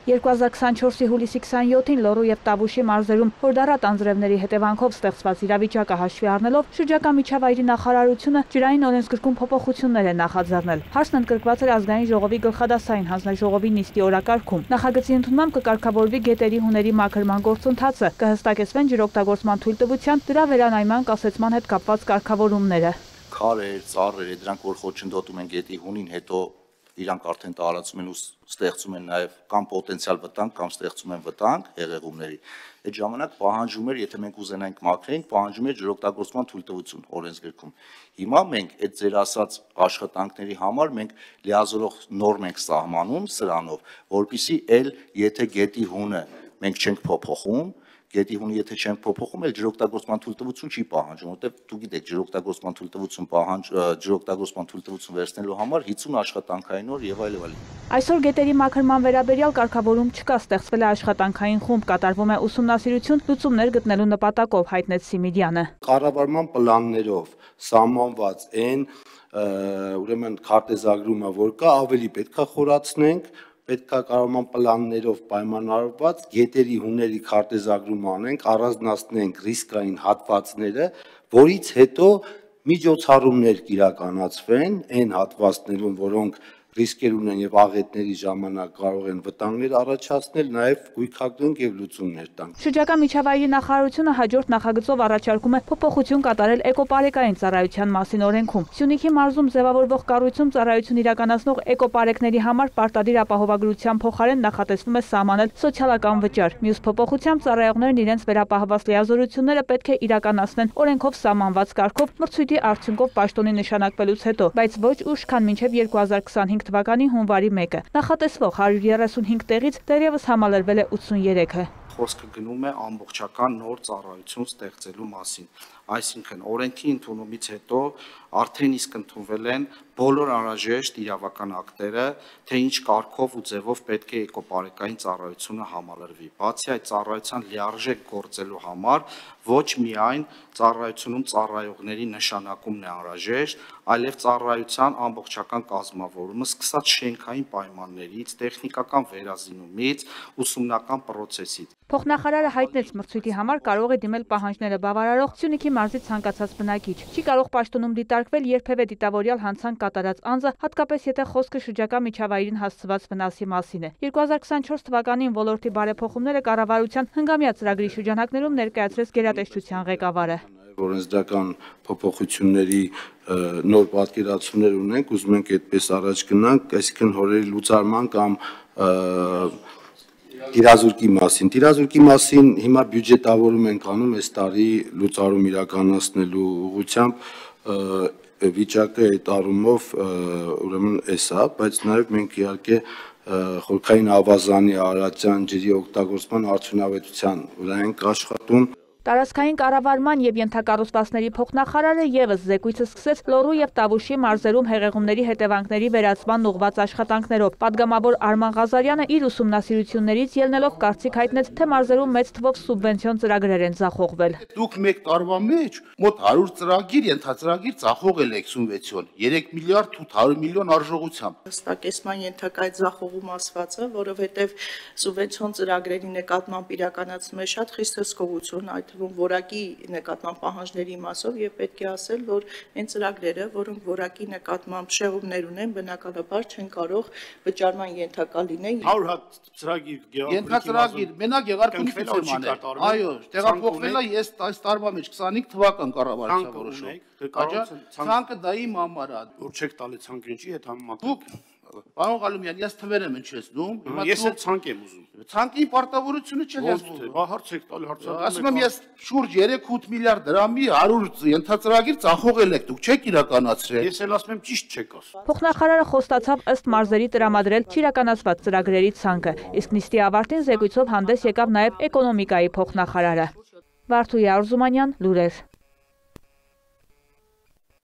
2024-ի հուլիսի 27-ին Լոռու և Տավուշի մարզերում հորդառատ անձրևների հետևանքով ստեղծված իրավիճակը հաշվի առնելով շրջակա միջավայրի նախարարությունը ջրային օրենսգրքում փոփոխություններ է նախաձեռնել։ Հարցն ընդգրկված էր ազգային ժողովի գլխադասային հանձնաժողովի նիստի օրակարգում։ Նախագծի ընդունմամբ կկարգավորվի գետերի հուների մաքրման գործընթացը, կհստակեցվեն ջրօգտագործման թույլտվության, դրա վերանայման կասեցման հետ կապված կարգավորումները։ Քարեր, ծառեր, դրանք որ խոչընդոտում են գետի հունին, հետո իրանք արդեն տարածում են ու ստեղծում են նաև կամ պոտենցիալ վտանգ կամ ստեղծում են վտանգ հեղեղումների։ Այդ ժամանակ պահանջում էր, եթե մենք ուզենայինք մաքրեինք, պահանջում էր ջրօգտագործման թույլտվություն օրենսգրքում։ Հիմա մենք այդ ձեր ասած աշխատանքների համար մենք լիազորող նորմ ենք սահմանում սրանով, որպեսզի եթե գետի հունը մենք չենք փոփոխում, գետի հունը եթե չենք փոփոխում, ջրօգտագործման թույլտվություն չի պահանջում, որտեղ դուք գիտեք, ջրօգտագործման թույլտվություն վերցնելու համար 50 աշխատանքային օր եւ այլն։ Այսօր գետերի մաքրման վերաբերյալ կարգավորում չկա, ստեղծվել է աշխատանքային խումբ, կատարվում է ուսումնասիրություն, լուծումներ գտնելու նպատակով, հայտնեց Սիմիդյանը։ Կառավարման պլաններով սահմանված այն ուրեմն քարտեզագրումը, որ կա, ավելի պետք է խորացնենք, պետք է կառավարման պլաններով պայմանավորված գետերի հուների քարտեզագրում անենք, առանձնացնենք ռիսկային հատվածները, որից հետո միջոցառումներ կիրականացվեն այն հատվածներում, որոնք ռիսկեր ունեն եւ աղետների ժամանակ կարող են վտանգներ առաջացնել, նաեւ գույքագրենք եւ լուծումներ տանք։ Շրջակա միջավայրի նախարարությունը հաջորդ նախագծով առաջարկում է փոփոխություն կատարել էկոպարեկային ծառայության մասին օրենքում։ Սյունիքի մարզում ձևավորվող կառույցում ծառայություն իրականացնող էկոպարեկների համար պարտադիր ապահովագրության փոխարեն նախատեսվում է սահմանել սոցիալական վճար։ Մյուս փոփոխությամբ ծառայողներն իրենց վերապահված լիազորությունները պետք է իրականացնեն օրենքով սահմանված կարգով մրցույթի արդյունքով պաշտոնի նշանակվելուց հետո, բայց ոչ ուշ, քան մինչև 2025 թվականի հունվարի 1-ը։ Նախատեսվող 135 տեղից դեռևս համալրվել է 83-ը։ Խոսքը գնում է ամբողջական նոր ծառայություն ստեղծելու մասին։ Այսինքն օրենքի ընդունումից հետո արդեն իսկ ընդունվել են բոլոր անհրաժեշտ իրավական ակտերը, թե ինչ կարգով ու ձևով պետք է էկոպարեկային ծառայությունը համալրվի։ Բացի այդ ծառայության լիարժեք գործելու համար ոչ միայն ծառայությունում ծառայողների նշանակումն է անհրաժեշտ, այլև ծառայության ամբողջական կազմավորումը, սկսած շենքային պայմաններից, տեխնիկական վերազինումից, ուսումնական պրոցեսից։ Փոխնախարարը հայտնեց մրցույթի համար կարող է դիմել պահանջները բավարարող Սյունիքի մարզի ցանկացած բնակիչ։ Չի կարող պաշտոնում դիտարկվել երբևէ դիտավորյալ հանցանք կատարած անձը, հատկապես եթե խոսքը շրջակա միջավայրին հասցված վնասի մասին է։ 2024 թվականին ոլորտի բարեփոխումները կառավարության հնգամյա ծրագրի շրջանակներում ներկայացրեց գերատեսչության ղեկավարը։ Օրենսդրական փոփոխությունների նոր պատկերացումներ ունենք, ուզում ենք այդպես առաջ գնանք, այսինքն հորերի լուծարման կամ տիրազուրկի մասին հիմա բյուջետավորում ենք անում այս տարի լուծարում իրականացնելու ուղղությամբ վիճակը այդ առումով ուրեմն էսա, բայց նաև մենք իհարկե խորքային ավազանի արարածյան ջրի օգտագործման արդյունավետության վրա ենք աշխատում։ Տարածքային կառավարման եւ ենթակառուցվածքների փոխնախարարը եւս զեկույցը սկսեց Լոռու եւ Տավուշի մարզերում հեղեղումների հետևանքների վերացման ուղղված աշխատանքներով։ Պատգամավոր Արման Ղազարյանը իր ուսումնասիրություններից ելնելով կարծիք հայտնեց, թե մարզերում մեծ թվով սուբվենցիոն ծրագրեր են ձախողվել։ Դուք մեկ տարվա մեջ մոտ 100 ծրագիր, ենթածրագիր ձախողել եք սուբվենցիոն 3 միլիարդ 800 միլիոն արժողությամբ։ Հստակեցման ենթակա այդ ձախողում ասվածը, որովհետեւ սուբվենցիոն ծրագրերի նկատմամբ իրականացնում է շատ խիստ հսկողություն, այդ որակի նկատմամբ պահանջների մասով եւ պետք է ասել, որ այն ծրագրերը, որոնք որակի նկատմամբ շեղումներ ունեն, բնականաբար չեն կարող վճարման ենթակա լինել։ 100 հատ ծրագիր ենթածրագիր մենակ Գեղարքունիքից եմ անել։ Այո, տեղափոխվելա ես այս տարվա մեջ 25 թվական կառավարության որոշում։ Ցանկը դա իմ համար է, որ չեք տալի ցանկին չի հետ համեմատել։ Պարոն Ղալումյան, ես թվեր եմ հնչեցնում, ես էլ ցանկ եմ ուզում։ Ցանկի պարտավորությունը չէ ես։ Հարց եք տալի, հարցադրում եք։ Ասում եմ ես շուրջ 3-8 միլիարդ դրամի 100 ենթածրագիր ձախողել եք, դուք չեք իրականացրել։ Ես էլ ասում եմ ճիշտ չեք ասում։ Փոխնախարարը խոստացավ ըստ մարզերի տրամադրել չիրականացված ծրագրերի ցանկը, իսկ նիստի ավարտին զեկույցով հանդես եկավ նաև էկոնոմիկայի փոխնախարարը։ Վարդուհի Արզումանյան, լուրեր։